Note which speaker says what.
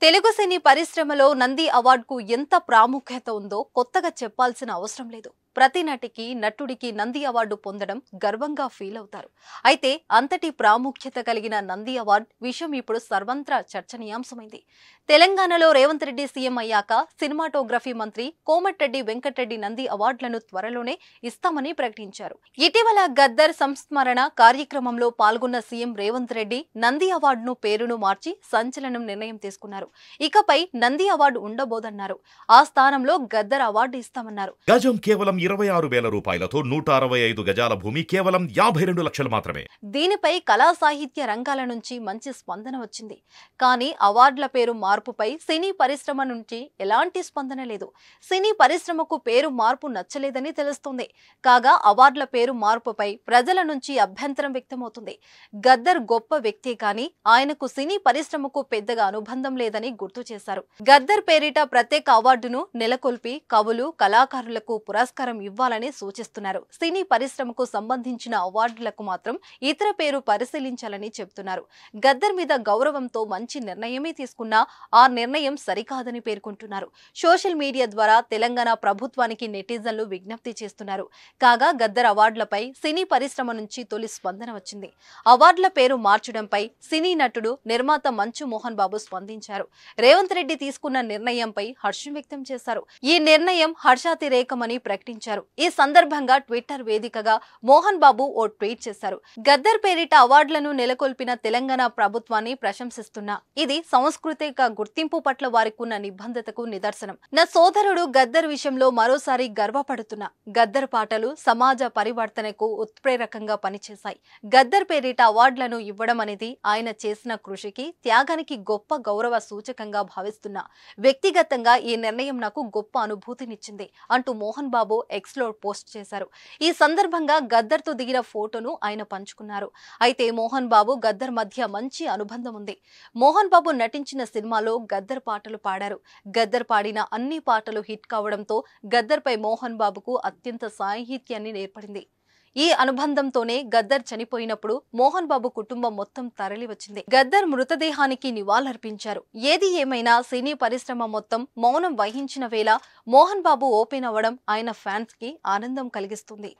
Speaker 1: తెలుగు సినీ పరిశ్రమలో నంది అవార్డుకు ఎంత ప్రాముఖ్యత ఉందో కొత్తగా చెప్పాల్సిన అవసరం లేదు. ప్రతి నటికి నటుడికి నంది అవార్డు పొందడం గర్వంగా ఫీల్ అవుతారు. అయితే అంతటి ప్రాముఖ్యత కలిగిన నంది అవార్డు విషయం ఇప్పుడు సర్వత్రా చర్చనీయాంశమైంది. తెలంగాణలో రేవంత్ రెడ్డి సీఎం అయ్యాక సినిమాటోగ్రఫీ మంత్రి కోమటిరెడ్డి వెంకటరెడ్డి నంది అవార్డులను త్వరలోనే ఇస్తామని ప్రకటించారు. ఇటీవల గద్దర్ సంస్మరణ కార్యక్రమంలో పాల్గొన్న సీఎం రేవంత్ రెడ్డి నంది అవార్డును పేరును మార్చి సంచలనం నిర్ణయం తీసుకున్నారు. ఇకపై నంది అవార్డు ఉండబోదన్నారు. ఆ స్థానంలో గద్దర్ అవార్డు ఇస్తామన్నారు.
Speaker 2: గజం కేవలం 26,000 రూపాయలతో 165 గజాల భూమి కేవలం 52 లక్షలు మాత్రమే.
Speaker 1: దీనిపై కళా సాహిత్య రంగాల నుంచి మంచి స్పందన వచ్చింది. కానీ అవార్డుల పేరు మార్పుపై సినీ పరిశ్రమ నుంచి ఎలాంటి స్పందన లేదు. సినీ పరిశ్రమకు పేరు మార్పు నచ్చలేదని తెలుస్తోంది. కాగా అవార్డుల పేరు మార్పుపై ప్రజల నుంచి అభ్యంతరం వ్యక్తమవుతుంది. గద్దర్ గొప్ప వ్యక్తే కానీ ఆయనకు సినీ పరిశ్రమకు పెద్దగా అనుబంధం లేదని గుర్తు చేశారు. గద్దర్ పేరిట ప్రత్యేక అవార్డును నెలకొల్పి కవులు కళాకారులకు పురస్కారం ఇవ్వాలని సూచిస్తున్నారు. సినీ పరిశ్రమకు సంబంధించిన అవార్డులకు మాత్రం ఇతర పేరు పరిశీలించాలని చెబుతున్నారు. గద్దర్ మీద గౌరవంతో మంచి నిర్ణయమే తీసుకున్నా ఆ నిర్ణయం సరికాదని పేర్కొంటున్నారు. సోషల్ మీడియా ద్వారా తెలంగాణ ప్రభుత్వానికి నెటిజన్లు విజ్ఞప్తి చేస్తున్నారు. కాగా గద్దర్ అవార్డులపై సినీ పరిశ్రమ నుంచి తొలి స్పందన వచ్చింది. అవార్డుల పేరు మార్చడంపై సినీ నటుడు నిర్మాత మంచు మోహన్ బాబు స్పందించారు. రేవంత్ రెడ్డి తీసుకున్న నిర్ణయంపై హర్షం వ్యక్తం చేశారు. ఈ నిర్ణయం హర్షాతిరేకమని ప్రకటించారు. ఈ సందర్భంగా ట్విట్టర్ వేదికగా మోహన్ బాబు ఓ ట్వీట్ చేశారు. గద్దర్ పేరిట అవార్డులను నెలకొల్పిన తెలంగాణ ప్రభుత్వాన్ని ప్రశంసిస్తున్నా. ఇది సాంస్కృతిక గుర్తింపు పట్ల వారికున్న నిబద్ధతకు నిదర్శనం. నా సోదరుడు గద్దర్ విషయంలో మరోసారి గర్వపడుతున్నా. గద్దర్ పాటలు సమాజ పరివర్తనకు ఉత్ప్రేరకంగా పనిచేశాయి. గద్దర్ పేరిట అవార్డులను ఇవ్వడం అనేది ఆయన చేసిన కృషికి త్యాగానికి గొప్ప గౌరవ సూచకంగా భావిస్తున్నా. వ్యక్తిగతంగా ఈ నిర్ణయం నాకు గొప్ప అనుభూతినిచ్చింది అంటూ మోహన్ బాబు ఎక్స్ లో పోస్ట్ చేశారు. ఈ సందర్భంగా గద్దర్ తో దిగిన ఫోటోను ఆయన పంచుకున్నారు. అయితే మోహన్ బాబు గద్దర్ మధ్య మంచి అనుబంధం ఉంది. మోహన్ బాబు నటించిన సినిమాలో గద్దర్ పాటలు పాడారు. గద్దర్ పాడిన అన్ని పాటలు హిట్ కావడంతో గద్దర్ పై మోహన్ బాబుకు అత్యంత సాహిత్యాన్ని ఏర్పడింది. ఈ అనుబంధంతోనే గద్దర్ చనిపోయినప్పుడు మోహన్ బాబు కుటుంబం మొత్తం తరలి వచ్చింది. గద్దర్ మృతదేహానికి నివాళులర్పించారు. ఏది ఏమైనా సినీ పరిశ్రమ మొత్తం మౌనం వహించిన వేళ మోహన్ బాబు ఓపెన్ అవ్వడం ఆయన ఫ్యాన్స్ కి ఆనందం కలిగిస్తుంది.